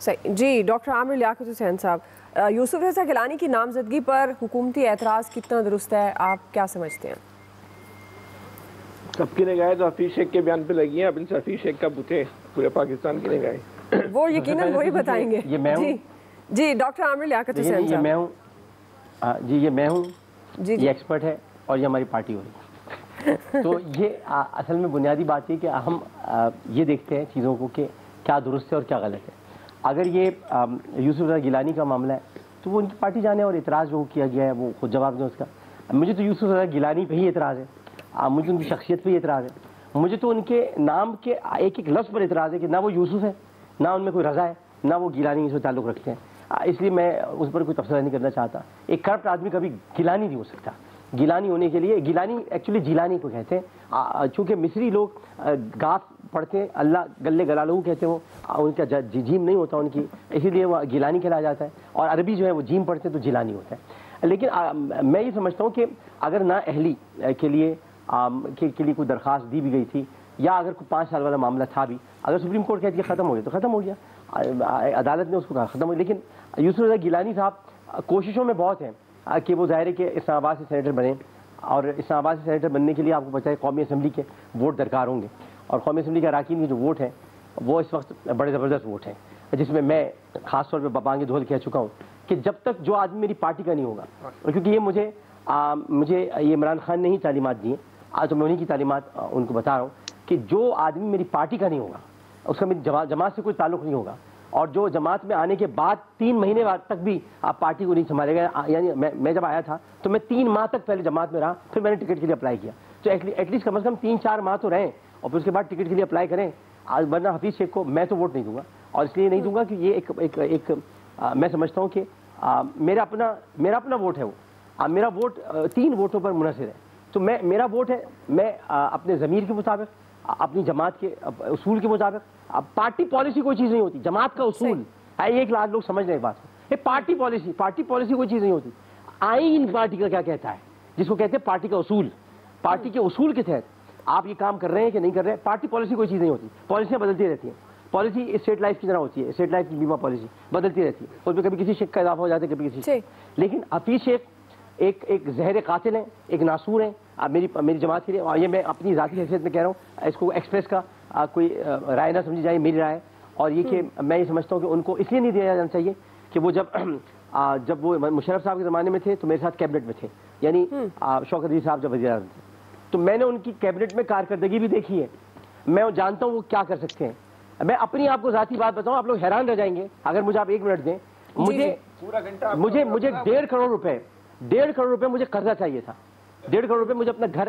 صحیح جی ڈاکٹر عامر لیاقت حسین صاحب، یوسف رضا گیلانی کی نامزدگی پر حکومتی اعتراض کتنا درست ہے، آپ کیا سمجھتے ہیں؟ سب کی نگاہیں تو حفیظ شیخ کے بیان پہ لگی ہیں، اب ان سے حفیظ شیخ کا بوتے پورے پاکستان کی نگاہیں وہ یقیناً وہی بتائیں گے. جی ڈاکٹر عامر لیاقت حسین صاحب. یہ میں ہوں جی، یہ میں ہوں، یہ ایکسپرٹ ہے اور یہ ہماری پارٹی ہو رہی ہے. تو یہ اصل میں بنیادی بات یہ کہ ہم یہ دیکھتے ہیں چیزوں کو کہ کیا درست ہے اور کیا غلط ہے. اگر یہ یوسف رضا گیلانی کا معاملہ ہے تو وہ ان کی پارٹی جانے اور اعتراض جو کیا گیا ہے وہ خود جواب دیں اس کا. مجھے تو یوسف رضا گیلانی پہ ہی اعتراض ہے، مجھے ان کی شخصیت پہ ہی اعتراض ہے، مجھے تو ان کے نام کے ایک ایک لفظ پر اعتراض ہے کہ نہ وہ یوسف ہے، نہ ان میں کوئی رضا ہے، نہ وہ گیلانی سے تعلق رکھتے ہیں. اس لیے میں اس پر کوئی تبصرہ نہیں کرنا چاہتا. ایک کرپٹ آدمی کبھی گیلانی نہیں ہو سکتا. گیلانی ہونے کے لیے، گیلانی ایکچولی جیلانی کو کہتے ہیں، چونکہ مصری لوگ گاف پڑھتے ہیں، اللہ گلے گلالو کہتے ہیں، وہ ان کا جیم نہیں ہوتا ان کی، اسی لیے وہ گیلانی کہلایا جاتا ہے. اور عربی جو ہے وہ جیم پڑھتے ہیں تو جیلانی ہوتا ہے. لیکن میں یہ سمجھتا ہوں کہ اگر نا اہلی کے لیے کوئی درخواست دی بھی گئی تھی، یا اگر کوئی 5 سال والا معاملہ تھا بھی، اگر سپریم کورٹ کہتی ہے ختم ہو گیا تو ختم ہو گیا، عدالت نے اس کو کہا ختم ہو گیا. لیکن یوسف رضا گیلانی صاحب کوششوں میں بہت ہیں کہ وہ ظاہر ہے کہ اسلام آباد سے سینیٹر بنے، اور اسلام آباد سے سینیٹر بننے کے لیے آپ کو پتہ ہے قومی اسمبلی کے ووٹ درکار ہوں گے، اور قومی اسمبلی کے اراکین کے جو ووٹ ہیں وہ اس وقت بڑے زبردست ووٹ ہیں، جس میں میں خاص طور پہ بانگی دھول کہہ چکا ہوں کہ جب تک جو آدمی میری پارٹی کا نہیں ہوگا، کیونکہ یہ مجھے یہ عمران خان نے ہی تعلیمات دی ہیں، آج تو میں انہیں کی تعلیمات ان کو بتا رہا ہوں کہ جو آدمی میری پارٹی کا نہیں ہوگا، اس کا میری جماعت سے کوئی تعلق نہیں ہوگا، اور جو جماعت میں آنے کے بعد 3 مہینے بعد تک بھی آپ پارٹی کو نہیں سنبھالے گا. یعنی میں جب آیا تھا تو میں 3 ماہ تک پہلے جماعت میں رہا، پھر میں نے ٹکٹ کے لیے اپلائی کیا. تو ایٹ لیسٹ کم از کم 3-4 ماہ تو رہیں اور پھر اس کے بعد ٹکٹ کے لیے اپلائی کریں. ورنہ حفیظ شیخ کو میں تو ووٹ نہیں دوں گا، اور اس لیے نہیں دوں گا کہ یہ ایک میں سمجھتا ہوں کہ میرا اپنا ووٹ ہے، وہ میرا ووٹ 3 ووٹوں پر منحصر ہے. تو میرا ووٹ ہے، میں اپنے ضمیر کے مطابق، اپنی جماعت کے اصول کے مطابق. پارٹی پالیسی کوئی چیز نہیں ہوتی، جماعت کا اصول ہے. 1 لاکھ لوگ سمجھ رہے ہیں بات کو. پارٹی پالیسی کوئی چیز نہیں ہوتی. آئین پارٹی کا کیا کہتا ہے، جس کو کہتے ہیں پارٹی کا اصول. پارٹی کے اصول کے تحت آپ یہ کام کر رہے ہیں کہ نہیں کر رہے ہیں. پارٹی پالیسی کوئی چیز نہیں ہوتی، پالیسیاں بدلتی رہتی ہیں. پالیسی اسٹیٹ لائف کی طرح ہوتی ہے، اسٹیٹ لائف کی بیمہ پالیسی بدلتی رہتی ہے، اس میں کبھی کسی شک کا اضافہ ہو جاتا ہے، کبھی کسی. لیکن حفیظ شیخ ایک زہر قاتل ہیں، ایک ناسور ہیں میری جماعت کے لیے. اور یہ میں اپنی ذاتی حیثیت میں کہہ رہا ہوں، اس کو ایکسپریس کا کوئی رائے نہ سمجھی جائے، میری رائے. اور یہ کہ میں یہ سمجھتا ہوں کہ ان کو اس لیے نہیں دیا جانا چاہیے کہ وہ جب وہ مشرف صاحب کے زمانے میں تھے تو میرے ساتھ کیبنٹ میں تھے، یعنی شوکت علی صاحب جب وزیر اعظم تھے، تو میں نے ان کی کیبنٹ میں کارکردگی بھی دیکھی ہے. میں جانتا ہوں وہ کیا کر سکتے ہیں. میں اپنی آپ کو ذاتی بات بتاؤں، آپ لوگ حیران رہ جائیں گے اگر مجھے آپ 1 منٹ دیں. مجھے 1.5 کروڑ روپے مجھے قرضہ چاہیے تھا. 1.5 کروڑ روپے مجھے اپنا گھر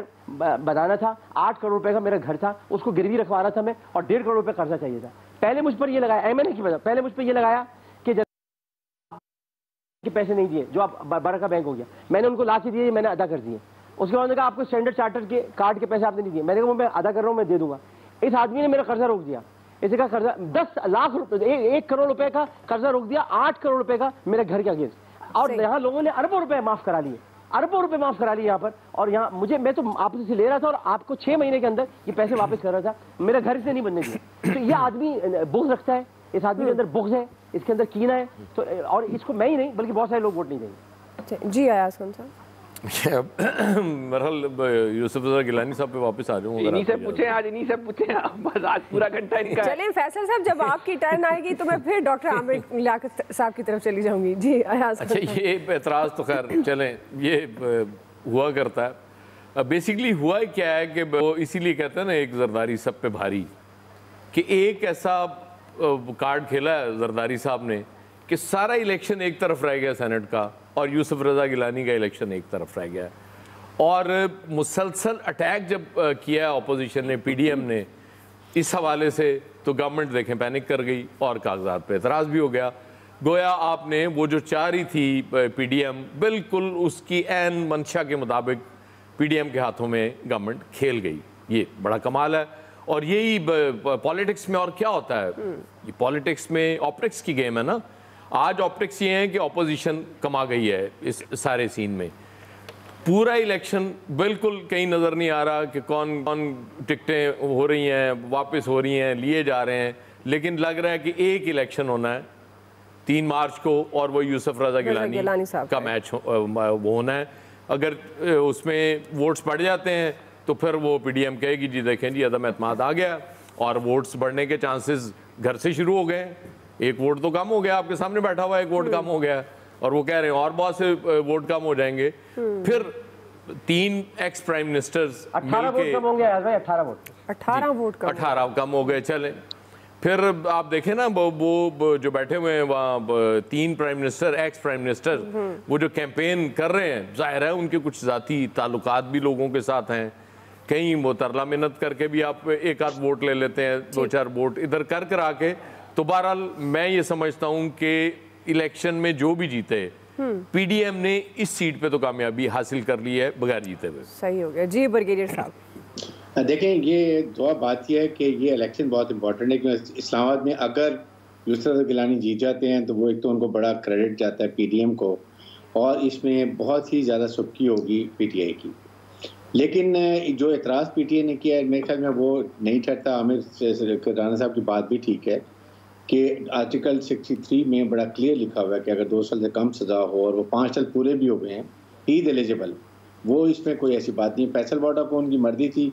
بنانا تھا. 8 کروڑ روپے کا میرا گھر تھا، اس کو گروی رکھوانا تھا میں، اور 1.5 کروڑ روپے قرضہ چاہیے تھا. پہلے مجھ پر یہ لگایا MNA کی وجہ، پہلے مجھ پر یہ لگایا کہ پیسے نہیں دیے، جو آپ برکہ بینک ہو گیا، میں نے ان کو لا کے دیے، میں نے ادا کر دیے. اس کے بعد نے کہا آپ کو اسٹینڈرڈ چارٹر کے کارڈ کے پیسے آپ نے نہیں دیے. میں نے کہا میں ادا کر رہا ہوں، میں دے دوں گا. اس آدمی نے میرا قرضہ روک دیا. اسے کا قرضہ 10 لاکھ روپے، 1 کروڑ روپے کا قرضہ روک دیا، 8 کروڑ روپے کا میرے گھر کے اگینسٹ. اور یہاں لوگوں نے اربوں روپے معاف کرا لیے، اربوں روپے معاف کرا لیے یہاں پر. اور یہاں میں تو آپ سے لے رہا تھا اور آپ کو 6 مہینے کے اندر یہ پیسے واپس کر رہا تھا. میرا گھر سے نہیں بننے دیا. تو یہ آدمی بغض رکھتا ہے، اس آدمی کے اندر بغض ہے، اس کے اندر کینہ ہے. تو اور اس کو میں ہی نہیں بلکہ بہت سارے لوگ ووٹ نہیں دیں گے. جی ایاز خان صاحب. مرحل یوسف رضا گیلانی صاحب پہ واپس آ جاؤں. انہی سے پوچھیں بس آج پورا گھنٹہ ان کا. چلیں فیصل صاحب، جب آپ کی ٹرن آئے گی تو میں پھر ڈاکٹر عامر لیاقت صاحب کی طرف چلی جاؤں گی. جی ایاز. اچھا، یہ اعتراض تو خیر چلیں یہ ہوا کرتا ہے. بیسیکلی ہوا کیا ہے کہ وہ اسی لیے کہتے ہیں نا ایک زرداری سب پہ بھاری، کہ ایک ایسا کارڈ کھیلا ہے زرداری صاحب نے کہ سارا الیکشن ایک طرف رہ گیا سینٹ کا، اور یوسف رضا گیلانی کا الیکشن ایک طرف رہ گیا. اور مسلسل اٹیک جب کیا اپوزیشن نے، PDM نے اس حوالے سے، تو گورنمنٹ دیکھیں پینک کر گئی اور کاغذات پہ اعتراض بھی ہو گیا. گویا آپ نے وہ جو چاہ رہی تھی PDM، بالکل اس کی عین منشا کے مطابق PDM کے ہاتھوں میں گورنمنٹ کھیل گئی. یہ بڑا کمال ہے. اور یہی پالیٹکس میں اور کیا ہوتا ہے، یہ پالیٹکس میں آپٹکس کی گیم ہے نا. آج آپٹکس یہ ہے کہ اپوزیشن کما گئی ہے اس سارے سین میں. پورا الیکشن بالکل کہیں نظر نہیں آ رہا کہ کون ٹکٹیں ہو رہی ہیں، واپس ہو رہی ہیں، لیے جا رہے ہیں. لیکن لگ رہا ہے کہ ایک الیکشن ہونا ہے 3 مارچ کو، اور وہ یوسف رضا گیلانی کا میچ وہ ہونا ہے. اگر اس میں ووٹس بڑھ جاتے ہیں تو پھر وہ پی ڈی ایم کہے گی جی دیکھیں جی عدم اعتماد آ گیا، اور ووٹس بڑھنے کے چانسز گھر سے شروع ہو گئے. 1 ووٹ تو کم ہو گیا، آپ کے سامنے بیٹھا ہوا 1 ووٹ کم ہو گیا، اور وہ کہہ رہے ہیں اور بہت سے ووٹ کم ہو جائیں گے. پھر 3 ایکس پرائم منسٹرز 18 ووٹ کم ہوں گے. 18 ووٹ 18 کم ہو گئے. چلیں پھر آپ دیکھیں نا وہ جو بیٹھے ہوئے ہیں وہاں 3 prime minister, ex prime minister, وہ جو کیمپین کر رہے ہیں، ظاہر ہے ان کے کچھ ذاتی تعلقات بھی لوگوں کے ساتھ ہیں. کہیں وہ ترلا منت کر کے بھی آپ 1 ووٹ لے لیتے ہیں، 2-4 ووٹ ادھر کرا کے. تو بہرحال میں یہ سمجھتا ہوں کہ الیکشن میں جو بھی جیتے، پی ڈی ایم نے اس سیٹ پہ تو کامیابی حاصل کر لی ہے بغیر جیتے ہوئے. صحیح ہو گیا. جی بریگیڈیئر صاحب. دیکھیں یہ دعا بات یہ ہے کہ یہ الیکشن بہت امپورٹنٹ ہے، کیونکہ اسلام آباد میں اگر یوسف رضا گیلانی جیت جاتے ہیں تو وہ ایک تو ان کو بڑا کریڈٹ جاتا ہے پی ڈی ایم کو، اور اس میں بہت ہی زیادہ سبکی ہوگی پی ٹی آئی کی. لیکن جو اعتراض پی ٹی آئی نے کیا ہے میرے خیال میں وہ نہیں ٹھہرتا. عامر رانا صاحب کی بات بھی ٹھیک ہے کہ آرٹیکل 63 میں بڑا کلیئر لکھا ہوا ہے کہ اگر 2 سال سے کم سزا ہو اور وہ 5 سال پورے بھی ہو گئے ہیں، ہی از ایلیجیبل. وہ اس میں کوئی ایسی بات نہیں. فیصل واڈا کو ان کی مرضی تھی،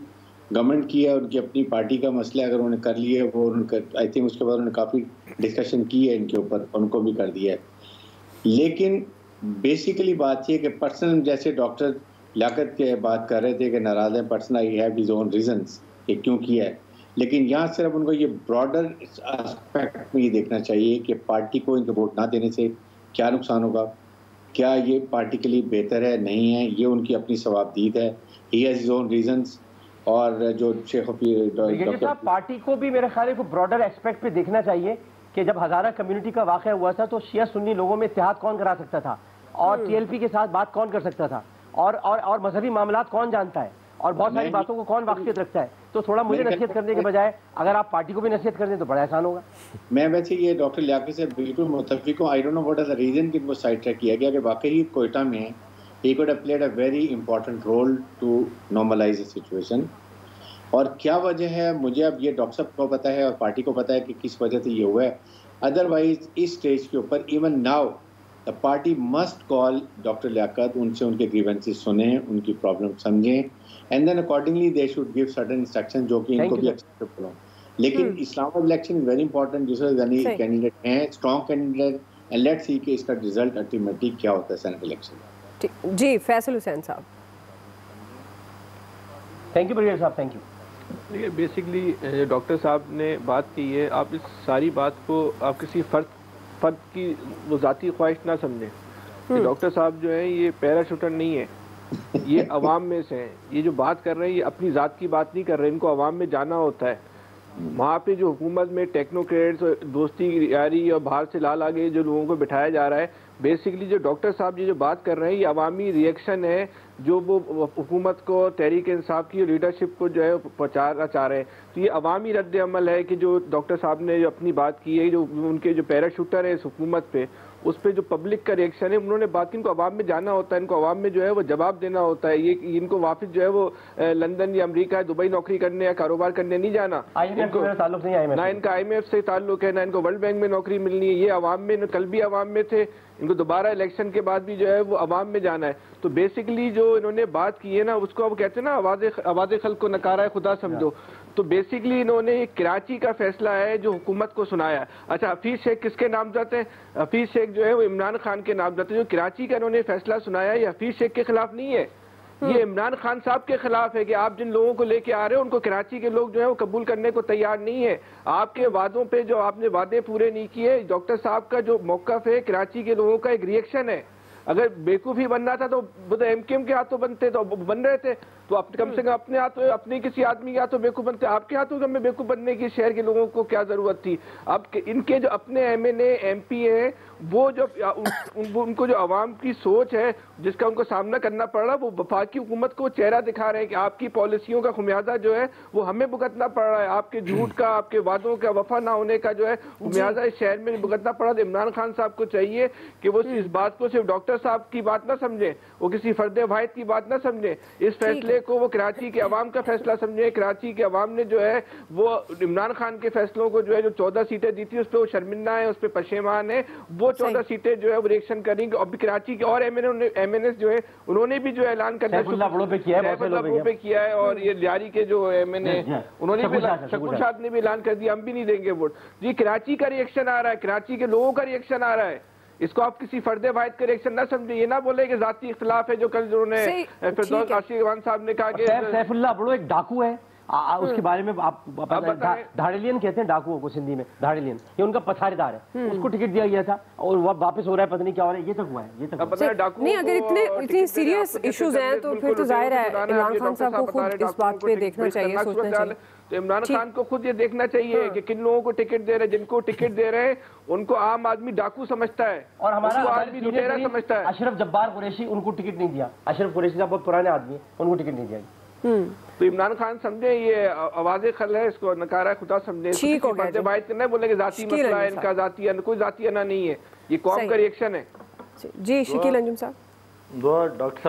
گورنمنٹ کی ہے، ان کی اپنی پارٹی کا مسئلہ ہے، اگر انہوں نے کر لیے وہ آئی تھنک اس کے بعد انہوں نے کافی ڈسکشن کی ہے ان کے اوپر، ان کو بھی کر دیا ہے. لیکن بیسیکلی بات یہ کہ پرسنل، جیسے ڈاکٹر لیاقت کے بات کر رہے تھے کہ ناراض ہیں personal, I have his own reasons کہ کیوں کیا ہے، لیکن یہاں صرف ان کو یہ براڈر اسپیکٹ میں یہ دیکھنا چاہیے کہ پارٹی کو ان کے ووٹ نہ دینے سے کیا نقصان ہوگا، کیا یہ پارٹی کے لیے بہتر ہے نہیں ہے. یہ ان کی اپنی ثوابدید ہے. He has his own reasons. اور جو شیخ صاحب پارٹی کو بھی میرے خیال ہے براڈر ایسپیکٹ پہ دیکھنا چاہیے کہ جب ہزارہ کمیونٹی کا واقعہ ہوا تھا تو شیعہ سنی لوگوں میں اتحاد کون کرا سکتا تھا، اور ٹی ایل پی کے ساتھ بات کون کر سکتا تھا، اور مذہبی معاملات کون جانتا ہے، اور بہت ساری باتوں کو کون واقفیت رکھتا ہے. تو تھوڑا مجھے نصیحت کرنے کے بجائے اگر آپ پارٹی کو بھی نصیحت کر دیں تو بڑا آسان ہوگا. میں ویسے یہ ڈاکٹر لیاقت سے بالکل متفق ہوں. I don't know what is the reason کہ وہ سائڈ ٹریک کیا گیا، کہ واقعی کوئٹہ میں ہی could have played a very important role to normalize a situation. اور کیا وجہ ہے مجھے اب یہ ڈاکٹر صاحب کو پتہ ہے اور پارٹی کو پتہ ہے کہ کس وجہ سے یہ ہوا ہے. ادروائز اس سٹیج کے اوپر even now the party must call doctor Liaquat, ان سے ان کے گریونسز سنیں، ان کی پرابلم سمجھیں، and then accordingly they should give certain instruction جو کہ ان کو بھی ایکسیپٹیبل ہوں. لیکن Islamabad election is very important. Yousuf Ghani candidate ہیں، strong candidate, and let's see کہ اس کا رزلٹ الٹیمیٹلی کیا ہوتا ہے سینٹ الیکشن. جی فیصل حسین صاحب. تھینک یو بریگیڈیئر صاحب. Thank you. دیکھیے بیسکلی ڈاکٹر صاحب نے بات کی ہے، آپ اس ساری بات کو آپ کسی فرد کی وہ ذاتی خواہش نہ سمجھیں کہ ڈاکٹر صاحب جو ہیں یہ پیرا شوٹر نہیں ہے، یہ عوام میں سے ہیں. یہ جو بات کر رہے ہیں یہ اپنی ذات کی بات نہیں کر رہے، ان کو عوام میں جانا ہوتا ہے. وہاں پہ جو حکومت میں ٹیکنوکریٹس، دوستی یاری اور باہر سے لال آگے جو لوگوں کو بٹھایا جا رہا ہے، بیسکلی جو ڈاکٹر صاحب جو بات کر رہے ہیں یہ عوامی ریئیکشن ہے جو وہ حکومت کو، تحریک انصاف کی لیڈرشپ کو جو ہے پہنچانا چاہ رہے ہیں. تو یہ عوامی رد عمل ہے کہ جو ڈاکٹر صاحب نے جو اپنی بات کی ہے، جو ان کے جو پیرا شوٹر ہیں اس حکومت پہ، اس پہ جو پبلک کا ریئیکشن ہے، انہوں نے بات کی. ان کو عوام میں جانا ہوتا ہے، ان کو عوام میں جو ہے وہ جواب دینا ہوتا ہے. یہ ان کو واپس جو ہے وہ لندن یا امریکہ یا دبئی نوکری کرنے یا کاروبار کرنے نہیں جانا. نہ ان کا آئی ایم ایف سے تعلق ہے، نہ ان کو ورلڈ بینک میں نوکری ملنی ہے. یہ عوام میں، کل بھی عوام میں تھے، ان کو دوبارہ الیکشن کے بعد بھی جو ہے وہ عوام میں جانا ہے. تو بیسکلی جو انہوں نے بات کی ہے نا، اس کو اب کہتے ہیں نا آواز خلق کو نکارہ خدا سمجھو. تو بیسکلی انہوں نے کراچی کا فیصلہ ہے جو حکومت کو سنایا. اچھا حفیظ شیخ کس کے نامزد ہیں؟ حفیظ شیخ جو ہے وہ عمران خان کے نامزد ہیں. جو کراچی کا انہوں نے فیصلہ سنایا یہ حفیظ شیخ کے خلاف نہیں ہے، یہ عمران خان صاحب کے خلاف ہے کہ آپ جن لوگوں کو لے کے آ رہے ہیں ان کو کراچی کے لوگ جو ہیں وہ قبول کرنے کو تیار نہیں ہے. آپ کے وعدوں پہ جو آپ نے وعدے پورے نہیں کیے، ڈاکٹر صاحب کا جو موقف ہے کراچی کے لوگوں کا ایک ریئیکشن ہے. اگر بیوقوفی بننا تھا تو ایم کیو ایم کے ہاتھوں بنتے تو بن رہے تھے، تو کم سے کم اپنے ہاتھوں، اپنے کسی آدمی کے ہاتھوں بیوقوف بنتے. آپ کے ہاتھوں میں بیوقوف بننے کی شہر کے لوگوں کو کیا ضرورت تھی؟ اب ان کے جو اپنے M N A M P ہیں وہ جو ان کو جو عوام کی سوچ ہے جس کا ان کو سامنا کرنا پڑ رہا ہے، وہ وفاقی حکومت کو چہرہ دکھا رہے ہیں کہ آپ کی پالیسیوں کا خمیازہ جو ہے وہ ہمیں بھگتنا پڑ رہا ہے، آپ کے جھوٹ کا، آپ کے وعدوں کا وفا نہ ہونے کا جو ہے خمیازہ اس شہر میں بھگتنا پڑ رہا ہے۔ عمران خان صاحب کو چاہیے کہ وہ اس بات کو صرف ڈاکٹر صاحب کی بات نہ سمجھیں، وہ کسی فرد واحد کی بات نہ سمجھیں، اس فیصلے کو وہ کراچی کے عوام کا فیصلہ سمجھیں۔ کراچی کے عوام نے جو ہے وہ عمران خان کے فیصلوں کو جو ہے جو 14 سیٹیں دی تھی اس پہ وہ شرمندہ ہیں، اس پہ پشیمان ہیں، وہ 14 سیٹیں جو ہے وہ ریئیکشن کریں گے۔ ابھی کراچی کے اور ایم این ایس جو ہے انہوں نے بھی جو اعلان کر دیا پہ کیا ہے، اور یہ لیاری کے جو ایم این اے انہوں نے بھی، شکور شاہ نے بھی اعلان کر دیا ہم بھی نہیں دیں گے ووٹ۔ جی کراچی کا ریئیکشن آ رہا ہے، کراچی کے لوگوں کا ریئیکشن آ رہا ہے، اس کو آپ کسی فرد واحد کا ریئیکشن نہ سمجھیں، یہ نہ بولے کہ ذاتی اختلاف ہے جو کل انہوں نے فردوس کاشی خان صاحب نے کہا کہ سیف اللہ بڑو ایک ڈاکو ہے، اس کے بارے میں آپ دھاڑیلین کہتے ہیں ڈاکوؤں کو سندھی میں، دھاڑیلین، یہ ان کا پتھارے دار ہے، اس کو ٹکٹ دیا گیا تھا اور وہ واپس ہو رہا ہے، پتہ نہیں کیا ہو رہا ہے، یہ تک ہوا ہے، یہ تک نہیں۔ اگر اتنی سیریس ایشوز ہیں تو پھر تو ظاہر ہے عمران خان صاحب کو خود اس بات پہ دیکھنا چاہیے، سوچنا چاہیے۔ تو عمران خان کو خود یہ دیکھنا چاہیے کہ کن لوگوں کو ٹکٹ دے رہے ہیں، جن کو ٹکٹ دے رہے ہیں ان کو عام آدمی ڈاکو سمجھتا ہے اور ہمارا آدمی لٹیرا سمجھتا ہے۔ اشرف جبار قریشی ان کو ٹکٹ نہیں دیا، اشرف قریشی صاحب بہت پرانے آدمی ہیں، ان کو ٹکٹ نہیں دیا۔ تو عمران خان سمجھے یہ آواز خل ہے، اس کو نکارہ خدا سمجھے، نہیں بولے کہ ذاتی مسئلہ ہے ان کا، ذاتی کوئی ذاتی انا نہیں ہے، یہ قوم کا ریئیکشن ہے۔ جی شکیل انجم صاحب، دعا ڈاکٹر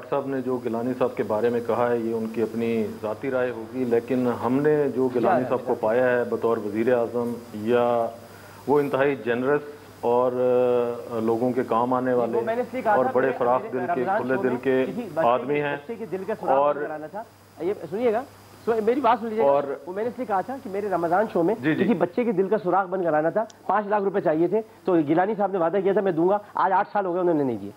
صاحب نے جو گیلانی صاحب کے بارے میں کہا ہے یہ ان کی اپنی ذاتی رائے ہوگی، لیکن ہم نے جو گیلانی صاحب کو پایا ہے بطور وزیر اعظم، یا وہ انتہائی جنرس اور لوگوں کے کام آنے والے اور بڑے فراخ دل کے، کھلے دل کے آدمی ہیں۔ اور سنیے گا میری بات سن لیجیے، اور میں نے اس لیے کہا تھا کہ میرے رمضان شو میں کسی بچے کے دل کا سوراخ بند کرانا تھا، 5 لاکھ روپے چاہیے تھے، تو گیلانی صاحب نے وعدہ کیا تھا میں دوں گا، آج 8 سال ہو گئے انہوں نے نہیں دیے۔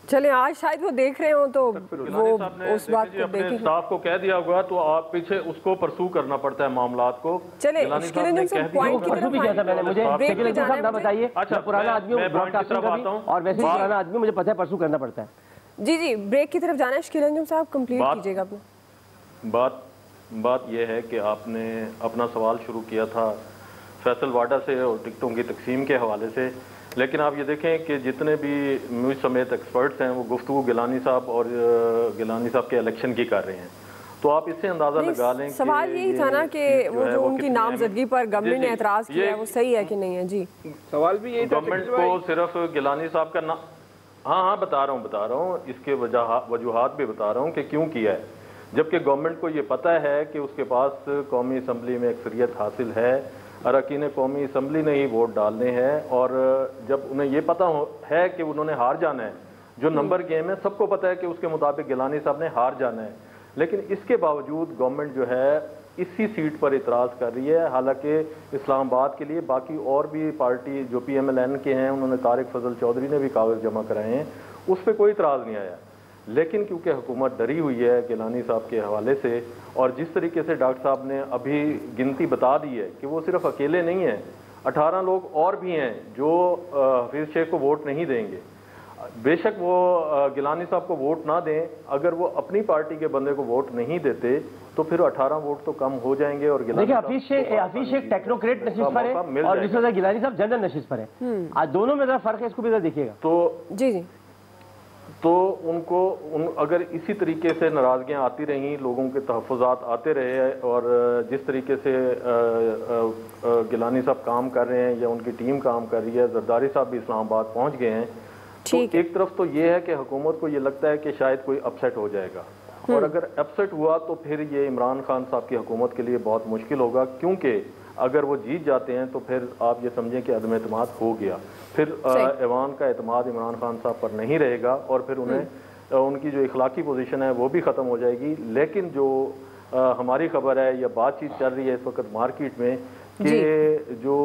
چلیں آج شاید وہ دیکھ رہے ہوں تو وہ اس بات کو اپنے اسٹاف کو کہہ دیا ہوگا تو آپ پیچھے اس کو پرسو کرنا پڑتا ہے معاملات کو۔ چلیں پرانا آدمی اور ویسے پرانا آدمی مجھے پتہ ہے پرسو کرنا پڑتا ہے۔ جی جی بریک کی طرف جانا ہے، شکیل انجم صاحب کمپلیٹ کیجیے گا اپنا۔ بات یہ ہے کہ آپ نے اپنا سوال شروع کیا تھا فیصل واڈا سے اور ٹکٹوں کی تقسیم کے حوالے سے، لیکن آپ یہ دیکھیں کہ جتنے بھی مجھ سمیت ایکسپرٹس ہیں وہ گفتگو گیلانی صاحب اور گیلانی صاحب کے الیکشن کی کر رہے ہیں، تو آپ اس سے اندازہ لگا لیں۔ سوال یہی تھا نا کہ وہ جو ان کی نامزدگی پر گورنمنٹ نے اعتراض کیا ہے وہ صحیح ہے کہ نہیں ہے؟ جی سوال بھی یہی تھا، گورنمنٹ کو صرف گیلانی صاحب کا ہاں بتا رہا ہوں اس کے وجوہات بھی بتا رہا ہوں کہ کیوں کیا ہے، جبکہ گورنمنٹ کو یہ پتہ ہے کہ اس کے پاس قومی اسمبلی میں اکثریت حاصل ہے، اراکین قومی اسمبلی نے ہی ووٹ ڈالنے ہیں، اور جب انہیں یہ پتہ ہے کہ انہوں نے ہار جانا ہے، جو نمبر گیم ہے سب کو پتہ ہے کہ اس کے مطابق گیلانی صاحب نے ہار جانا ہے، لیکن اس کے باوجود گورنمنٹ جو ہے اسی سیٹ پر اعتراض کر رہی ہے، حالانکہ اسلام آباد کے لیے باقی اور بھی پارٹی جو پی ایم ایل این کے ہیں انہوں نے طارق فضل چودھری نے بھی کاغذ جمع کرائے ہیں، اس پہ کوئی اعتراض نہیں آیا، لیکن کیونکہ حکومت ڈری ہوئی ہے گیلانی صاحب کے حوالے سے، اور جس طریقے سے ڈاکٹر صاحب نے ابھی گنتی بتا دی ہے کہ وہ صرف اکیلے نہیں ہیں، 18 لوگ اور بھی ہیں جو حفیظ شیخ کو ووٹ نہیں دیں گے، بے شک وہ گیلانی صاحب کو ووٹ نہ دیں، اگر وہ اپنی پارٹی کے بندے کو ووٹ نہیں دیتے تو پھر 18 ووٹ تو کم ہو جائیں گے، اور حفیظ شیخ ٹیکنوکریٹ نشست پر ہے اور گیلانی صاحب جنرل نشست پر ہے، آج دونوں میں ذرا فرق ہے، اس کو بھی ذرا دیکھیے گا۔ تو ان کو اگر اسی طریقے سے ناراضگیاں آتی رہیں، لوگوں کے تحفظات آتے رہے، اور جس طریقے سے گیلانی صاحب کام کر رہے ہیں یا ان کی ٹیم کام کر رہی ہے، زرداری صاحب بھی اسلام آباد پہنچ گئے ہیں، تو ایک طرف تو یہ ہے کہ حکومت کو یہ لگتا ہے کہ شاید کوئی اپسیٹ ہو جائے گا، اور اگر اپسیٹ ہوا تو پھر یہ عمران خان صاحب کی حکومت کے لیے بہت مشکل ہوگا، کیونکہ اگر وہ جیت جاتے ہیں تو پھر آپ یہ سمجھیں کہ عدم اعتماد ہو گیا، پھر ایوان کا اعتماد عمران خان صاحب پر نہیں رہے گا، اور پھر ان کی جو اخلاقی پوزیشن ہے وہ بھی ختم ہو جائے گی۔ لیکن جو ہماری خبر ہے یا بات چیت چل رہی ہے اس وقت مارکیٹ میں کہ جو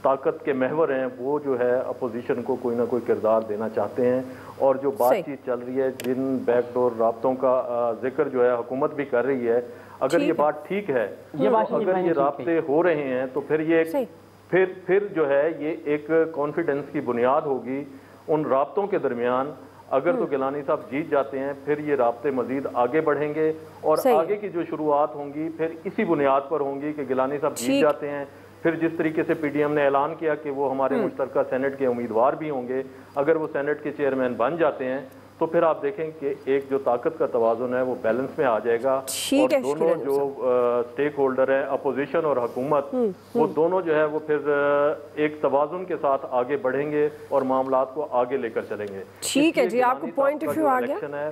طاقت کے محور ہیں وہ جو ہے اپوزیشن کو کوئی نہ کوئی کردار دینا چاہتے ہیں، اور جو بات چیت چل رہی ہے، جن بیک ڈور رابطوں کا ذکر جو ہے حکومت بھی کر رہی ہے، اگر یہ بات ٹھیک ہے، اگر یہ رابطے ہو رہے ہیں تو پھر یہ پھر جو ہے یہ ایک کانفیڈنس کی بنیاد ہوگی ان رابطوں کے درمیان۔ اگر تو گیلانی صاحب جیت جاتے ہیں پھر یہ رابطے مزید آگے بڑھیں گے، اور آگے کی جو شروعات ہوں گی پھر اسی بنیاد پر ہوں گی کہ گیلانی صاحب جیت جاتے ہیں، پھر جس طریقے سے پی ڈی ایم نے اعلان کیا کہ وہ ہمارے مشترکہ سینٹ کے امیدوار بھی ہوں گے، اگر وہ سینٹ کے چیئرمین بن جاتے ہیں تو پھر آپ دیکھیں کہ ایک جو طاقت کا توازن ہے وہ بیلنس میں آ جائے گا، اور دونوں جو سٹیک ہولڈر ہیں اپوزیشن اور حکومت، وہ دونوں جو ہے وہ پھر ایک توازن کے ساتھ آگے بڑھیں گے اور معاملات کو آگے لے کر چلیں گے۔ ٹھیک ہے جی، آپ کو پوائنٹ آف ویو آ گیا۔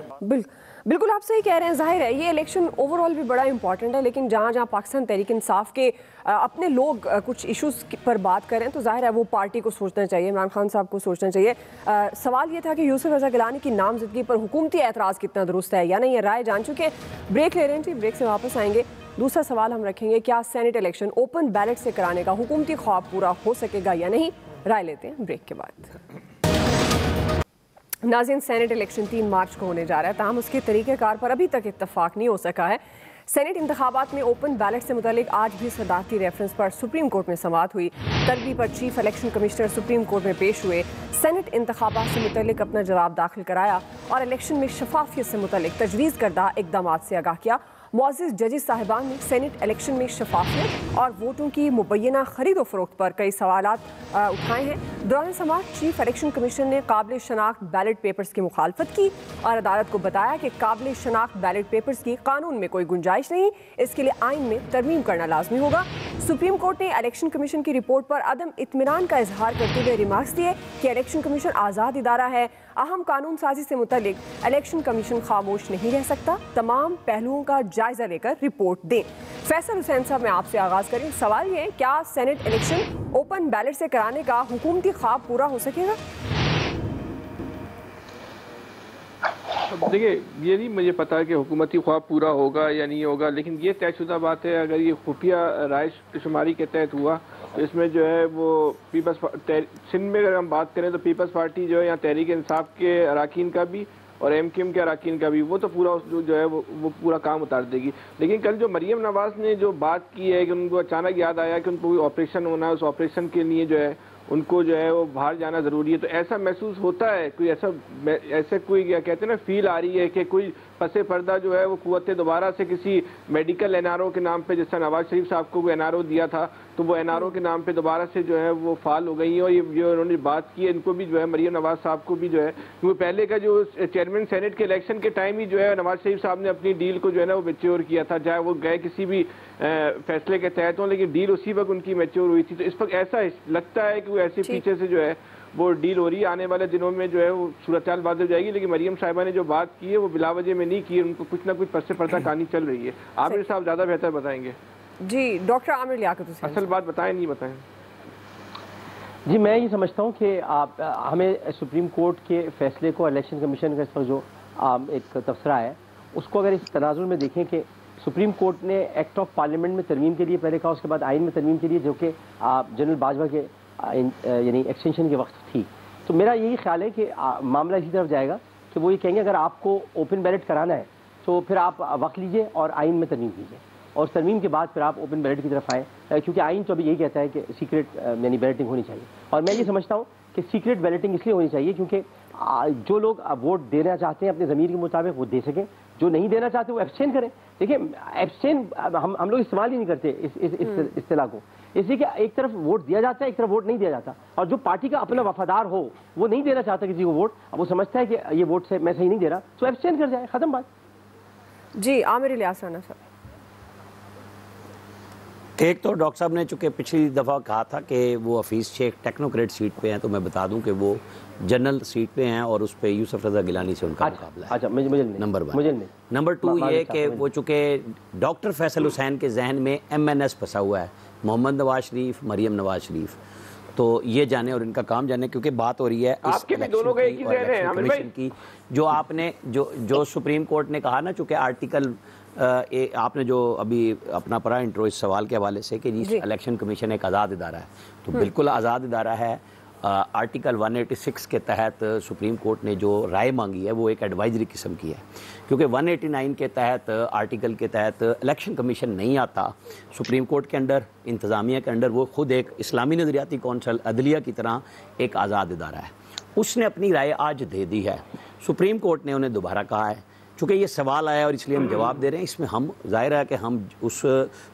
بالکل آپ صحیح کہہ رہے ہیں، ظاہر ہے یہ الیکشن اوور آل بھی بڑا امپورٹنٹ ہے، لیکن جہاں جہاں پاکستان تحریک انصاف کے اپنے لوگ کچھ ایشوز پر بات کریں تو ظاہر ہے وہ پارٹی کو سوچنا چاہیے، عمران خان صاحب کو سوچنا چاہیے۔ سوال یہ تھا کہ یوسف رضا گیلانی کی نامزدگی پر حکومتی اعتراض کتنا درست ہے یا نہیں، یہ رائے جان چکے۔ بریک لے رہے ہیں جی، بریک سے واپس آئیں گے۔ دوسرا سوال ہم رکھیں گے، کیا سینٹ الیکشن اوپن بیلٹ سے کرانے کا حکومتی خواب پورا ہو سکے گا یا نہیں، رائے لیتے ہیں بریک کے بعد۔ ناظرین، سینٹ الیکشن 3 مارچ کو ہونے جا رہا ہے، تاہم اس کے طریقہ کار پر ابھی تک اتفاق نہیں ہو سکا ہے۔ سینٹ انتخابات میں اوپن بیلٹ سے متعلق آج بھی صدارتی ریفرنس پر سپریم کورٹ میں سماعت ہوئی۔ طلبی پر chief election commissioner supreme court میں پیش ہوئے، سینٹ انتخابات سے متعلق اپنا جواب داخل کرایا اور الیکشن میں شفافیت سے متعلق تجویز کردہ اقدامات سے آگاہ کیا۔ معزز ججز صاحبان نے سینٹ الیکشن میں شفافیت اور ووٹوں کی مبینہ خرید و فروخت پر کئی سوالات اٹھائے ہیں۔ دوران سماعت چیف الیکشن کمیشن نے قابل شناخت بیلٹ پیپرز کی مخالفت کی اور عدالت کو بتایا کہ قابل شناخت بیلٹ پیپرز کی قانون میں کوئی گنجائش نہیں، اس کے لیے آئین میں ترمیم کرنا لازمی ہوگا۔ سپریم کورٹ نے الیکشن کمیشن کی رپورٹ پر عدم اطمینان کا اظہار کرتے ہوئے ریمارکس دیے کہ الیکشن کمیشن آزاد ادارہ ہے، اہم قانون سازی سے متعلق الیکشن کمیشن خاموش نہیں رہ سکتا، تمام پہلوؤں کا جائزہ لے کر رپورٹ دیں۔ فیصل حسین صاحب، میں آپ سے آغاز کریں، سوال یہ ہے، کیا سینٹ الیکشن اوپن بیلٹ سے کرانے کا حکومتی خواب پورا ہو سکے گا؟ دیکھیے، یہ نہیں مجھے پتا کہ حکومتی خواب پورا ہوگا یا نہیں ہوگا، لیکن یہ طے شدہ بات ہے اگر یہ خفیہ رائے شماری کے تحت ہوا تو اس میں جو ہے وہ سندھ میں اگر ہم بات کریں تو پیپلز پارٹی جو ہے یا تحریک انصاف کے اراکین کا بھی اور ایم کیو ایم کے اراکین کا بھی، وہ تو پورا جو ہے وہ پورا کام اتار دے گی۔ لیکن کل جو مریم نواز نے جو بات کی ہے کہ ان کو اچانک یاد آیا کہ ان کو کوئی آپریشن ہونا ہے، اس آپریشن کے لیے جو ہے ان کو جو ہے وہ باہر جانا ضروری ہے، تو ایسا محسوس ہوتا ہے، کوئی ایسا کوئی کیا کہتے ہیں نا فیل آ رہی ہے کہ کوئی پس پردہ جو ہے وہ قوت دوبارہ سے کسی میڈیکل این آر او کے نام پہ، جس طرح نواز شریف صاحب کو این آر او دیا تھا تو وہ این آر او کے نام پہ دوبارہ سے جو ہے وہ فعال ہو گئی ہیں، اور یہ جو انہوں نے بات کی ہے ان کو بھی جو ہے مریم نواز صاحب کو بھی جو ہے، کیونکہ پہلے کا جو چیئرمین سینٹ کے الیکشن کے ٹائم ہی جو ہے نواز شریف صاحب نے اپنی ڈیل کو جو ہے نا وہ میچور کیا تھا، چاہے وہ گئے کسی بھی فیصلے کے تحت ہوں، لیکن ڈیل اسی وقت ان کی میچور ہوئی تھی۔ تو اس وقت ایسا لگتا ہے کہ وہ ایسے پیچھے سے جو ہے وہ ڈیل ہو رہی ہے، آنے والے دنوں میں جو ہے وہ صورتحال واضح ہو جائے گی، لیکن مریم صاحبہ نے جو بات کی ہے وہ بلا وجہ میں نہیں کی ہے، ان کو کچھ نہ کچھ پس پردہ کہانی چل رہی ہے۔ عامر صاحب زیادہ بہتر بتائیں گے۔ جی ڈاکٹر عامر لیاقت حسین، اصل بات بتائیں نہیں بتائیں؟ جی میں یہ سمجھتا ہوں کہ ہمیں سپریم کورٹ کے فیصلے کو، الیکشن کمیشن کا اس وقت جو ایک تبصرہ ہے اس کو اگر اس تناظر میں دیکھیں کہ سپریم کورٹ نے ایکٹ آف پارلیمنٹ میں ترمیم کے لیے پہلے کہا، اس کے بعد آئین میں ترمیم کے لیے، جو کہ جنرل باجوہ کے یعنی ایکسٹینشن کے وقت تھی، تو میرا یہی خیال ہے کہ معاملہ اسی طرف جائے گا کہ وہ یہ کہیں گے اگر آپ کو اوپن بیلٹ کرانا ہے تو پھر آپ وقت لیجئے اور آئین میں ترمیم کیجیے، اور ترمیم کے بعد پھر آپ اوپن بیلٹ کی طرف آئیں، کیونکہ آئین تو ابھی یہی کہتا ہے کہ سیکریٹ یعنی بیلٹنگ ہونی چاہیے، اور میں یہ سمجھتا ہوں کہ سیکریٹ بیلٹنگ اس لیے ہونی چاہیے کیونکہ جو لوگ ووٹ دینا چاہتے ہیں اپنے ضمیر کے مطابق وہ دے سکیں، جو نہیں دینا چاہتے وہ ایبسٹین کریں۔ دیکھیں ایبسٹین ہم لوگ استعمال ہی نہیں کرتے اس اصطلاح کو، اس لیے کہ ایک طرف ووٹ دیا جاتا ہے، ایک طرف ووٹ نہیں دیا جاتا، اور جو پارٹی کا اپنا وفادار ہو وہ نہیں دینا چاہتا کسی کو ووٹ، اب وہ سمجھتا ہے کہ یہ ووٹ سے میں صحیح نہیں دے رہا تو ایبسٹین کر جائے، ختم بات۔ جی عامر الیاس رانا صاحب۔ ایک تو ڈاکٹر صاحب نے چونکہ پچھلی دفعہ کہا تھا کہ وہ حفیظ شیخ ٹیکنوکریٹ سیٹ پہ ہیں، تو میں بتا دوں کہ وہ جنرل سیٹ پہ ہیں اور اس پہ یوسف رضا گیلانی سے ان کا مقابلہ ہے۔ اچھا نمبر 1۔ نمبر 2 یہ کہ وہ چونکہ ڈاکٹر فیصل حسین کے ذہن میں ایم این ایس پھنسا ہوا ہے، محمد نواز شریف، مریم نواز شریف، تو یہ جانے اور ان کا کام جانے، کیونکہ بات ہو رہی ہے اس الیکشن کمیشن کی، جو آپ نے جو سپریم کورٹ نے کہا نا، چونکہ آرٹیکل آپ نے جو ابھی اپنا پڑھا انٹرو اس سوال کے حوالے سے کہ الیکشن کمیشن ایک آزاد ادارہ ہے، تو بالکل آزاد ادارہ ہے۔ آرٹیکل 186 کے تحت سپریم کورٹ نے جو رائے مانگی ہے وہ ایک ایڈوائزری قسم کی ہے، کیونکہ 189 کے تحت آرٹیکل کے تحت الیکشن کمیشن نہیں آتا سپریم کورٹ کے اندر، انتظامیہ کے اندر، وہ خود ایک اسلامی نظریاتی کونسل عدلیہ کی طرح ایک آزاد ادارہ ہے۔ اس نے اپنی رائے آج دے دی ہے، سپریم کورٹ نے انہیں دوبارہ کہا ہے چونکہ یہ سوال آیا اور اس لیے ہم جواب دے رہے ہیں، اس میں ہم ظاہر ہے کہ ہم اس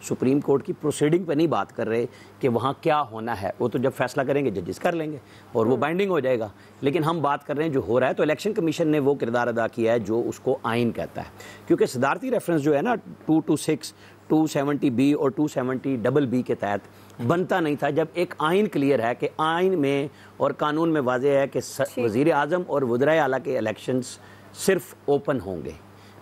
سپریم کورٹ کی پروسیڈنگ پہ نہیں بات کر رہے کہ وہاں کیا ہونا ہے، وہ تو جب فیصلہ کریں گے ججز کر لیں گے اور وہ بائنڈنگ ہو جائے گا، لیکن ہم بات کر رہے ہیں جو ہو رہا ہے۔ تو الیکشن کمیشن نے وہ کردار ادا کیا ہے جو اس کو آئین کہتا ہے، کیونکہ صدارتی ریفرنس جو ہے نا 226 270B اور 270BB کے تحت بنتا نہیں تھا، جب ایک آئین کلیئر ہے کہ آئین میں اور قانون میں واضح ہے کہ وزیر اعظم اور وزرائے اعلیٰ کے الیکشنز صرف اوپن ہوں گے،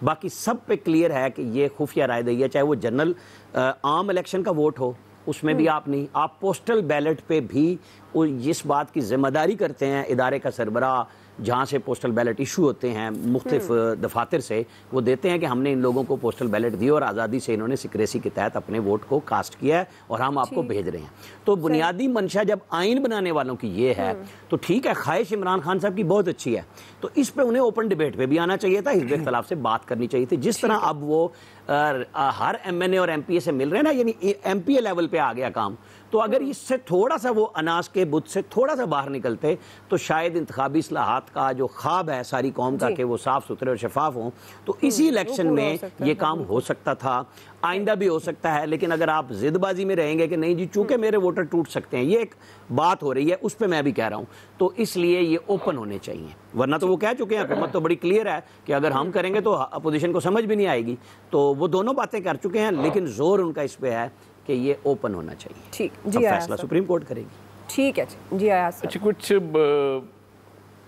باقی سب پہ کلیئر ہے کہ یہ خفیہ رائے دہی ہے، چاہے وہ جنرل عام الیکشن کا ووٹ ہو اس میں بھی آپ نہیں، آپ پوسٹل بیلٹ پہ بھی اس بات کی ذمہ داری کرتے ہیں ادارے کا سربراہ جہاں سے پوسٹل بیلٹ ایشو ہوتے ہیں مختلف دفاتر سے، وہ دیتے ہیں کہ ہم نے ان لوگوں کو پوسٹل بیلٹ دی اور آزادی سے انہوں نے سیکریسی کے تحت اپنے ووٹ کو کاسٹ کیا ہے اور ہم آپ کو بھیج رہے ہیں۔ تو بنیادی منشا جب آئین بنانے والوں کی یہ ہے تو ٹھیک ہے، خواہش عمران خان صاحب کی بہت اچھی ہے، تو اس پہ انہیں اوپن ڈیبیٹ پہ بھی آنا چاہیے تھا، حزب اختلاف سے بات کرنی چاہیے تھی، جس طرح اب وہ ہر ایم این اے اور ایم پی اے سے مل رہے ہیں نا، یعنی ایم پی اے لیول پہ آ گیا کام، تو اگر اس سے تھوڑا سا وہ اناس کے بت سے تھوڑا سا باہر نکلتے تو شاید انتخابی اصلاحات کا جو خواب ہے ساری قوم کا کہ وہ صاف ستھرے اور شفاف ہوں، تو اسی الیکشن میں یہ کام ہو سکتا تھا، آئندہ بھی ہو سکتا ہے۔ لیکن اگر آپ ضد بازی میں رہیں گے کہ نہیں جی چونکہ میرے ووٹر ٹوٹ سکتے ہیں، یہ ایک بات ہو رہی ہے، اس پہ میں بھی کہہ رہا ہوں، تو اس لیے یہ اوپن ہونے چاہیے، ورنہ تو وہ کہہ چکے ہیں، حکومت تو بڑی کلیئر ہے کہ اگر ہم کریں گے تو اپوزیشن کو سمجھ بھی نہیں آئے گی، تو وہ دونوں باتیں کر چکے ہیں، لیکن زور ان کا اس پہ ہے کہ یہ اوپن ہونا چاہیے۔ ٹھیک جی، فیصلہ سپریم کورٹ کرے گی۔ ٹھیک ہے جی ایاز صاحب۔ کچھ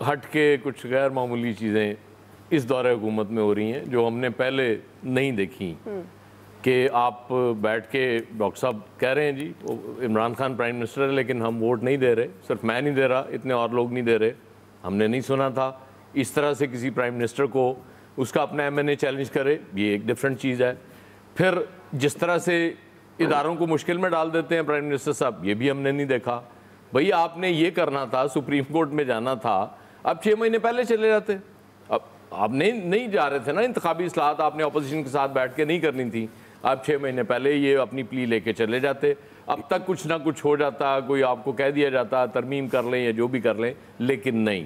ہٹ کے کچھ غیر معمولی چیزیں اس دور حکومت میں ہو رہی ہیں جو ہم نے پہلے نہیں دیکھی، کہ آپ بیٹھ کے ڈاکٹر صاحب کہہ رہے ہیں جی عمران خان پرائم منسٹر ہے لیکن ہم ووٹ نہیں دے رہے، صرف میں نہیں دے رہا، اتنے اور لوگ نہیں دے رہے، ہم نے نہیں سنا تھا اس طرح سے کسی پرائم منسٹر کو اس کا اپنا ایم این اے چیلنج کرے، یہ ایک ڈیفرنٹ چیز ہے۔ پھر جس طرح سے اداروں کو مشکل میں ڈال دیتے ہیں پرائم منسٹر صاحب، یہ بھی ہم نے نہیں دیکھا۔ بھئی آپ نے یہ کرنا تھا، سپریم کورٹ میں جانا تھا، اب 6 مہینے پہلے چلے جاتے، اب آپ نہیں جا رہے تھے نا، انتخابی اصلاحات آپ نے اپوزیشن کے ساتھ بیٹھ کے نہیں کرنی تھی، آپ 6 مہینے پہلے یہ اپنی پلی لے کے چلے جاتے، اب تک کچھ نہ کچھ ہو جاتا، کوئی آپ کو کہہ دیا جاتا ترمیم کر لیں یا جو بھی کر لیں، لیکن نہیں،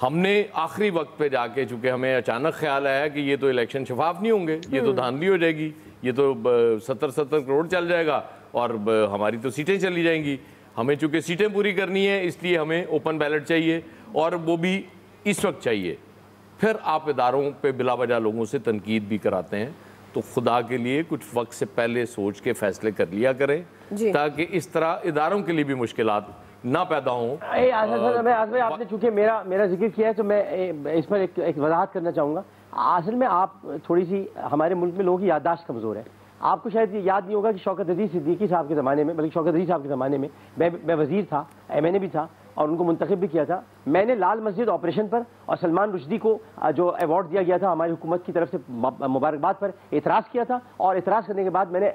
ہم نے آخری وقت پہ جا کے، چونکہ ہمیں اچانک خیال آیا کہ یہ تو الیکشن شفاف نہیں ہوں گے، یہ تو دھاندلی ہو جائے گی، یہ تو 70 کروڑ چل جائے گا اور ہماری تو سیٹیں چلی جائیں گی، ہمیں چونکہ سیٹیں پوری کرنی ہے اس لیے ہمیں اوپن بیلٹ چاہیے اور وہ بھی اس وقت چاہیے۔ پھر آپ اداروں پہ بلا وجہ لوگوں سے تنقید بھی کراتے ہیں، تو خدا کے لیے کچھ وقت سے پہلے سوچ کے فیصلے کر لیا کریں تاکہ اس طرح اداروں کے لیے بھی مشکلات نہ پیدا ہوں۔ آپ نے چونکہ میرا ذکر کیا ہے تو میں اس پر ایک وضاحت کرنا چاہوں گا۔ اصل میں آپ تھوڑی سی ہمارے ملک میں لوگوں کی یادداشت کمزور ہے، آپ کو شاید یاد نہیں ہوگا کہ شوکت عزیز صدیقی صاحب کے زمانے میں، بلکہ شوکت عزیز صاحب کے زمانے میں میں وزیر تھا، ایم این اے بھی تھا اور ان کو منتخب بھی کیا تھا، میں نے لال مسجد آپریشن پر اور سلمان رشدی کو جو ایوارڈ دیا گیا تھا ہماری حکومت کی طرف سے مبارکباد پر اعتراض کیا تھا، اور اعتراض کرنے کے بعد میں نے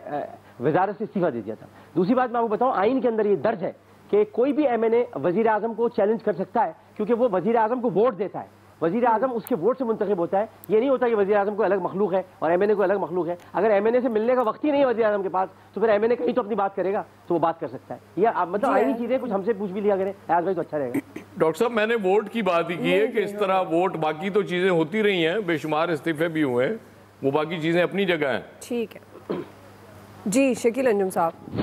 وزارت سے استعفیٰ دے دیا تھا۔ دوسری بات میں آپ کو بتاؤں، آئین کے اندر یہ درج ہے کہ کوئی بھی ایم این اے وزیر اعظم کو چیلنج کر سکتا ہے، کیونکہ وہ وزیر اعظم کو ووٹ دیتا ہے، وزیر اعظم اس کے ووٹ سے منتخب ہوتا ہے، یہ نہیں ہوتا کہ وزیر اعظم کو الگ مخلوق ہے اور ایم این اے کو الگ مخلوق ہے۔ اگر ایم این اے سے ملنے کا وقت ہی نہیں ہے وزیر اعظم کے پاس تو پھر ایم این اے کہیں تو اپنی بات کرے گا، تو وہ بات کر سکتا ہے، یا مطلب آئینی چیزیں کچھ ہم سے پوچھ بھی لیا کریں ایاز بھائی تو اچھا رہے گا۔ ڈاکٹر صاحب میں نے ووٹ کی بات ہی کی ہے کہ اس طرح ووٹ، باقی تو چیزیں ہوتی رہی ہیں، بے شمار استعفے بھی ہوئے ہیں، وہ باقی چیزیں اپنی جگہ ہیں۔ ٹھیک ہے جی، شکیل انجم صاحب۔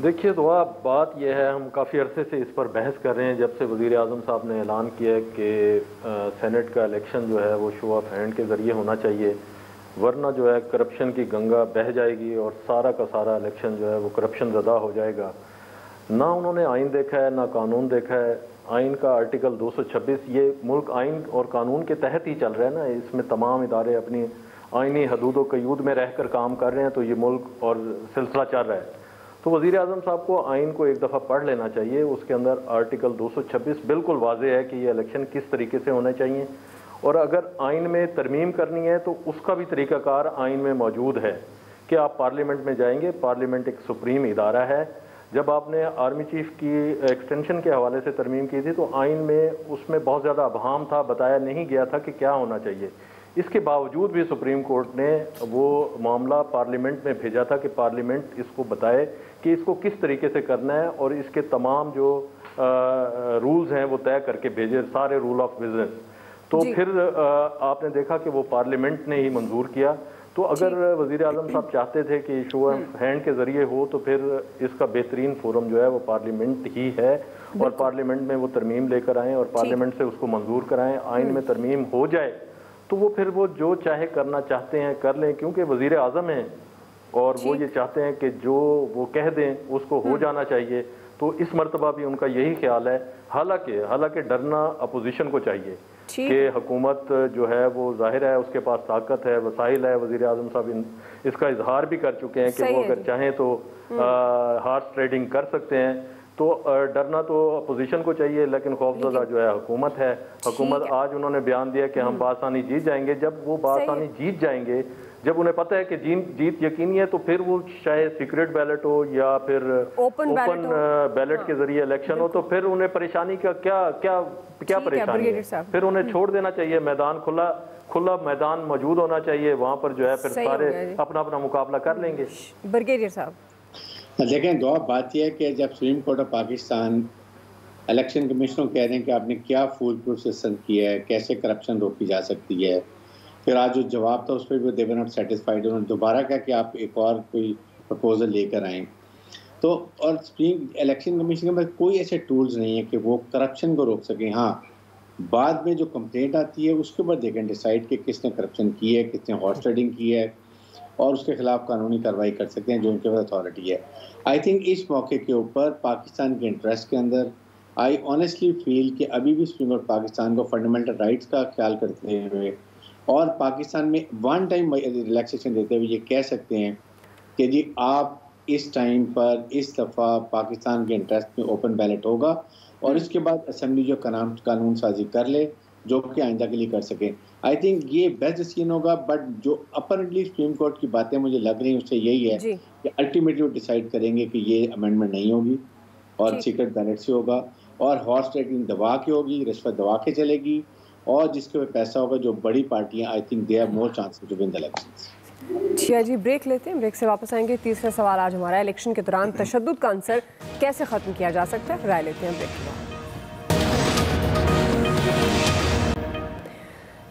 دیکھیے دعا، بات یہ ہے، ہم کافی عرصے سے اس پر بحث کر رہے ہیں جب سے وزیر اعظم صاحب نے اعلان کیا ہے کہ سینٹ کا الیکشن جو ہے وہ شو آف ہینڈ کے ذریعے ہونا چاہیے، ورنہ جو ہے کرپشن کی گنگا بہہ جائے گی اور سارا کا سارا الیکشن جو ہے وہ کرپشن زدہ ہو جائے گا۔ نہ انہوں نے آئین دیکھا ہے، نہ قانون دیکھا ہے۔ آئین کا آرٹیکل 226، یہ ملک آئین اور قانون کے تحت ہی چل رہا ہے نا، اس میں تمام ادارے اپنی آئینی حدود و قیود میں رہ کر کام کر رہے ہیں، تو یہ ملک اور سلسلہ چل رہا ہے۔ تو وزیر اعظم صاحب کو آئین کو ایک دفعہ پڑھ لینا چاہیے، اس کے اندر آرٹیکل 226 بالکل واضح ہے کہ یہ الیکشن کس طریقے سے ہونے چاہیے، اور اگر آئین میں ترمیم کرنی ہے تو اس کا بھی طریقہ کار آئین میں موجود ہے کہ آپ پارلیمنٹ میں جائیں گے، پارلیمنٹ ایک سپریم ادارہ ہے۔ جب آپ نے آرمی چیف کی ایکسٹینشن کے حوالے سے ترمیم کی تھی تو آئین میں اس میں بہت زیادہ ابہام تھا، بتایا نہیں گیا تھا کہ کیا ہونا چاہیے، اس کے باوجود بھی سپریم کورٹ نے وہ معاملہ پارلیمنٹ میں بھیجا تھا کہ پارلیمنٹ اس کو بتائے کہ اس کو کس طریقے سے کرنا ہے، اور اس کے تمام جو رولز ہیں وہ طے کر کے بھیجے، سارے رول آف بزنس۔ تو پھر آپ نے دیکھا کہ وہ پارلیمنٹ نے ہی منظور کیا. تو اگر وزیر اعظم صاحب چاہتے تھے کہ شو ہینڈ کے ذریعے ہو تو پھر اس کا بہترین فورم جو ہے وہ پارلیمنٹ ہی ہے, اور پارلیمنٹ میں وہ ترمیم لے کر آئیں اور پارلیمنٹ سے اس کو منظور کرائیں, آئین میں ترمیم ہو جائے تو وہ پھر وہ جو چاہے کرنا چاہتے ہیں کر لیں, کیونکہ وزیر اعظم ہیں اور وہ یہ چاہتے ہیں کہ جو وہ کہہ دیں اس کو ہو جانا چاہیے. تو اس مرتبہ بھی ان کا یہی خیال ہے. حالانکہ ڈرنا اپوزیشن کو چاہیے کہ حکومت جو ہے وہ ظاہر ہے اس کے پاس طاقت ہے, وسائل ہے. وزیر اعظم صاحب اس کا اظہار بھی کر چکے ہیں کہ وہ اگر چاہیں تو ہارس ٹریڈنگ کر سکتے ہیں. تو ڈرنا تو اپوزیشن کو چاہیے, لیکن خوفزدہ جو ہے حکومت ہے. حکومت آج انہوں نے بیان دیا کہ ہم بآسانی جیت جائیں گے. جب وہ بآسانی جیت جائیں گے, جب انہیں پتہ ہے کہ جیت یقینی ہے, تو پھر وہ چاہے سیکرٹ بیلٹ ہو یا پھر اوپن بیلٹ کے ذریعے الیکشن ہو, تو پھر انہیں پریشانی کا کیا پریشانی ہے. پھر انہیں چھوڑ دینا چاہیے, میدان کھلا میدان موجود ہونا چاہیے, وہاں پر جو ہے پھر سارے اپنا مقابلہ کر لیں گے. برگیڈیئر صاحب دیکھیں, دو بات یہ ہے کہ جب supreme court of Pakistan election commission کو کہہ رہے ہیں کہ آپ نے کیا فول پروف سسٹم کیا ہے, کیسے کرپشن روکی جا سکتی ہے, پھر آج جو جواب تھا اس پہ بھی دے ور ناٹ سیٹسفائیڈ, انہوں نے دوبارہ کہا کہ آپ ایک اور کوئی پرپوزل لے کر آئیں. تو اور الیکشن کمیشن کے پاس کوئی ایسے ٹولز نہیں ہیں کہ وہ کرپشن کو روک سکیں. ہاں, بعد میں جو کمپلینٹ آتی ہے اس کے اوپر دے کین ڈیسائیڈ کہ کس نے کرپشن کی ہے, کس نے ہارس ٹریڈنگ کی ہے, اور اس کے خلاف قانونی کارروائی کر سکتے ہیں جو ان کے پاس اتھارٹی ہے. آئی تھنک اس موقع کے اوپر پاکستان کے انٹرسٹ کے اندر آئی آنیسٹلی فیل کہ ابھی بھی سپریم کورٹ پاکستان کو فنڈامنٹل رائٹس کا خیال کرتے ہوئے اور پاکستان میں ون ٹائم ریلیکسیشن دیتے ہوئے یہ کہہ سکتے ہیں کہ جی آپ اس ٹائم پر اس دفعہ پاکستان کے انٹرسٹ میں اوپن بیلٹ ہوگا, اور اس کے بعد اسمبلی جو قانون سازی کر لے جو کہ آئندہ کے لیے کر سکیں. آئی تھنک یہ بیسٹ ڈیسیژن ہوگا. بٹ جو اپرنٹلی سپریم کورٹ کی باتیں مجھے لگ رہی ہیں اس سے یہی ہے کہ الٹیمیٹلی وہ ڈیسائیڈ کریں گے کہ یہ امینڈمنٹ نہیں ہوگی اور سیکرٹ بیلٹ سے ہوگا, اور ہارس ٹریڈنگ دبا کے ہوگی, رشوت دبا کے چلے گی, اور جس کے پیسہ ہوگا جو بڑی پارٹیاں I think they have more chances to win the elections. جی بریک لیتے ہیں, بریک سے واپس آئیں گے. تیسرا سوال آج ہمارا الیکشن کے دوران تشدد کا عنصر کیسے ختم کیا جا سکتا ہے, رائے لیتے ہیں بریک کے بعد.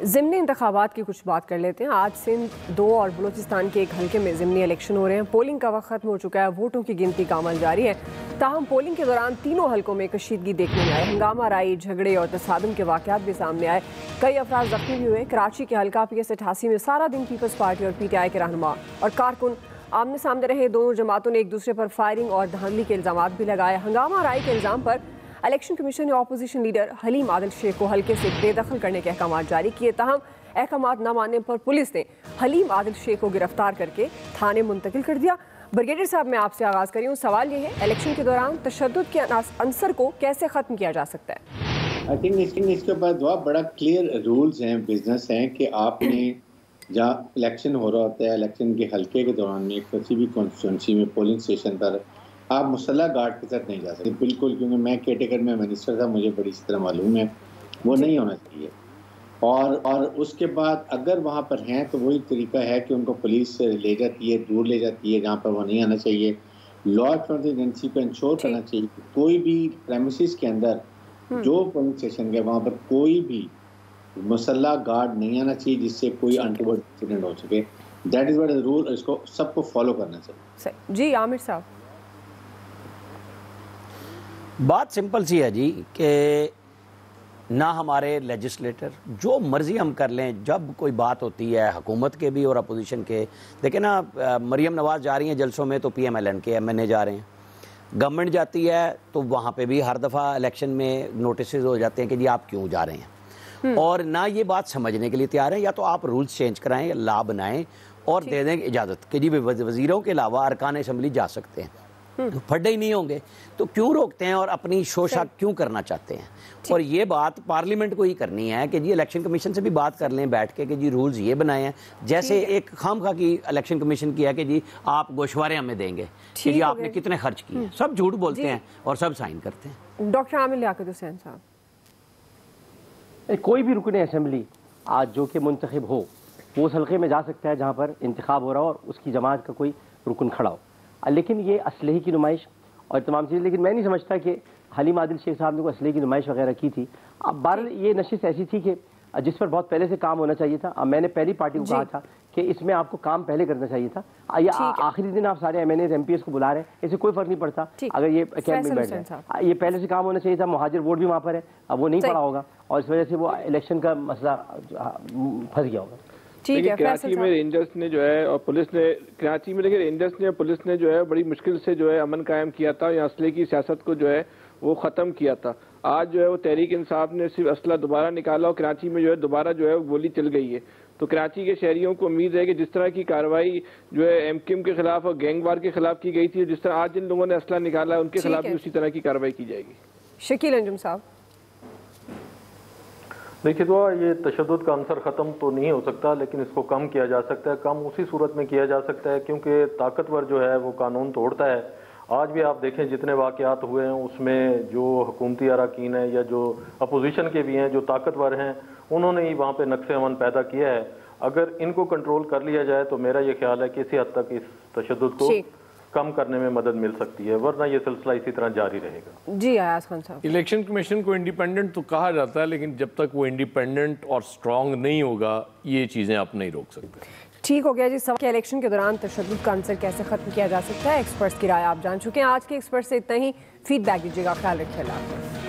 ضمنی انتخابات کی کچھ بات کر لیتے ہیں. آج سندھ 2 اور بلوچستان کے ایک حلقے میں ضمنی الیکشن ہو رہے ہیں. پولنگ کا وقت ختم ہو چکا ہے, ووٹوں کی گنتی کا عمل جاری ہے. تاہم پولنگ کے دوران تینوں حلقوں میں کشیدگی دیکھنے میں آئی. ہنگامہ رائی, جھگڑے اور تصادم کے واقعات بھی سامنے آئے. کئی افراد زخمی بھی ہوئے. کراچی کے حلقہ PS 88 میں سارا دن پیپلز پارٹی اور PTI کے رہنما اور کارکن آمنے سامنے رہے. دونوں جماعتوں نے ایک دوسرے پر فائرنگ اور دھاندلی کے الزامات بھی لگائے. ہنگامہ رائی کے الزام پر الیکشن کمیشن نے اپوزیشن لیڈر حلیم عادل شیخ کو حلقے سے بے دخل کرنے کے احکامات جاری کیے. تاہم احکامات نہ ماننے پر پولیس نے حلیم عادل شیخ کو گرفتار کر کے تھانے منتقل کر دیا. برگیڈیئر صاحب, میں آپ سے آغاز کری ہوں. سوال یہ ہے, الیکشن کے دوران تشدد کے عنصر کو کیسے ختم کیا جا سکتا ہے؟ آئی تھنک اس کے بعد بڑا کلیئر رولز ہیں, بزنس ہیں کہ آپ نے جہاں الیکشن ہو رہا ہوتا ہے, الیکشن کے حلقے کے دوران میں کسی بھی کانسٹیچوئنسی میں پولنگ اسٹیشن پر آپ مسلح گارڈ کے ساتھ نہیں جا سکتے بالکل, کیونکہ میں کیٹیگر میں منسٹر تھا, مجھے بڑی اس طرح معلوم ہے, وہ نہیں ہونا چاہیے. اور اس کے بعد اگر وہاں پر ہیں تو وہی طریقہ ہے کہ ان کو پولیس لے جاتی ہے, دور لے جاتی ہے جہاں پر وہ نہیں آنا چاہیے. لا اینفورسمنٹ ایجنسی کو انشور کرنا چاہیے کہ کوئی بھی پریمیسز کے اندر جو پولنگ اسٹیشن ہے وہاں پر کوئی بھی مسلح گارڈ نہیں آنا چاہیے جس سے کوئی انٹیورڈ انسیڈنٹ ہو سکے. That is what is role, اس کو سب کو فالو کرنا چاہیے. جی عامر صاحب, بات سمپل سی ہے جی کہ نہ ہمارے لیجسلیٹر جو مرضی ہم کر لیں, جب کوئی بات ہوتی ہے حکومت کے بھی اور اپوزیشن کے, دیکھیں نا مریم نواز جا رہی ہیں جلسوں میں تو PMLN کے MNA جا رہے ہیں, گورنمنٹ جاتی ہے تو وہاں پہ بھی ہر دفعہ الیکشن میں نوٹسز ہو جاتے ہیں کہ جی آپ کیوں جا رہے ہیں, اور نہ یہ بات سمجھنے کے لیے تیار ہیں. یا تو آپ رولز چینج کرائیں, یا لا بنائیں اور دے دیں اجازت کہ جی وزیروں کے علاوہ ارکان اسمبلی جا سکتے ہیں. پھڈے ہی نہیں ہوں گے تو کیوں روکتے ہیں اور اپنی شوشا کیوں کرنا چاہتے ہیں؟ اور یہ بات پارلیمنٹ کو ہی کرنی ہے کہ جی الیکشن کمیشن سے بھی بات کر لیں بیٹھ کے کہ جی رولز یہ بنائے ہیں. جیسے ایک خواہ کی الیکشن کمیشن کیا کہ جی آپ گوشوارے ہمیں دیں گے کہ جی آپ نے کتنے خرچ کیے, سب جھوٹ بولتے ہیں اور سب سائن کرتے ہیں. ڈاکٹر عامر لیاقت حسین صاحب, کوئی بھی رکن اسمبلی آج جو کہ منتخب ہو وہ اس حلقے میں جا سکتا ہے جہاں پر انتخاب ہو رہا ہو اور اس کی جماعت کا کوئی رکن کھڑا ہو. لیکن یہ اسلحے کی نمائش اور تمام چیزیں, لیکن میں نہیں سمجھتا کہ حلیم عادل شیخ صاحب نے کوئی اسلحے کی نمائش وغیرہ کی تھی. اب بہرحال یہ نشست ایسی تھی کہ جس پر بہت پہلے سے کام ہونا چاہیے تھا. میں نے پہلی پارٹی کو کہا تھا کہ اس میں آپ کو کام پہلے کرنا چاہیے تھا. یہ آخری دن آپ سارے M N As M P S کو بلا رہے ہیں, اس سے کوئی فرق نہیں پڑتا اگر یہ کیمپ میں بیٹھ جائے. یہ پہلے سے کام ہونا چاہیے تھا. مہاجر ووٹ بھی وہاں پر ہے, اب وہ نہیں پڑا ہوگا اور اس وجہ سے وہ الیکشن کا مسئلہ پھنس گیا ہوگا. کراچی میں رینجرز نے جو ہے اور پولیس نے کراچی میں رینجرز نے اور پولیس نے جو ہے بڑی مشکل سے جو ہے امن قائم کیا تھا, یا اسلحے کی سیاست کو جو ہے وہ ختم کیا تھا. آج جو ہے وہ تحریک انصاف نے صرف اسلحہ دوبارہ نکالا اور کراچی میں جو ہے دوبارہ جو ہے گولی چل گئی ہے. تو کراچی کے شہریوں کو امید ہے کہ جس طرح کی کارروائی جو ہے ایم کیو ایم کے خلاف اور گینگ وار کے خلاف کی گئی تھی, جس طرح آج جن لوگوں نے اسلحہ نکالا ہے ان کے خلاف بھی اسی طرح کی کارروائی کی جائے گی. شکیل انجم صاحب. دیکھیے تو یہ تشدد کا عنصر ختم تو نہیں ہو سکتا, لیکن اس کو کم کیا جا سکتا ہے. کم اسی صورت میں کیا جا سکتا ہے کیونکہ طاقتور جو ہے وہ قانون توڑتا ہے. آج بھی آپ دیکھیں جتنے واقعات ہوئے ہیں اس میں جو حکومتی اراکین ہیں یا جو اپوزیشن کے بھی ہیں جو طاقتور ہیں انہوں نے ہی وہاں پہ نقص امن پیدا کیا ہے. اگر ان کو کنٹرول کر لیا جائے تو میرا یہ خیال ہے کہ اسی حد تک اس تشدد کو کم کرنے میں مدد مل سکتی ہے, ورنہ یہ سلسلہ اسی طرح جاری رہے گا. جی ایاز خان صاحب. الیکشن کمیشن کو انڈیپینڈنٹ تو کہا جاتا ہے, لیکن جب تک وہ انڈیپینڈنٹ اور سٹرونگ نہیں ہوگا یہ چیزیں آپ نہیں روک سکتے. ٹھیک ہو گیا جی. سوال کہ الیکشن کے دوران تشدد کا عنصر کیسے ختم کیا جا سکتا ہے, ایکسپرٹس کی رائے آپ جان چکے ہیں. آج کے ایکسپرٹ سے اتنا ہی. فیڈ بیک دیجیے گا. خیال رکھیے. اللہ حافظ.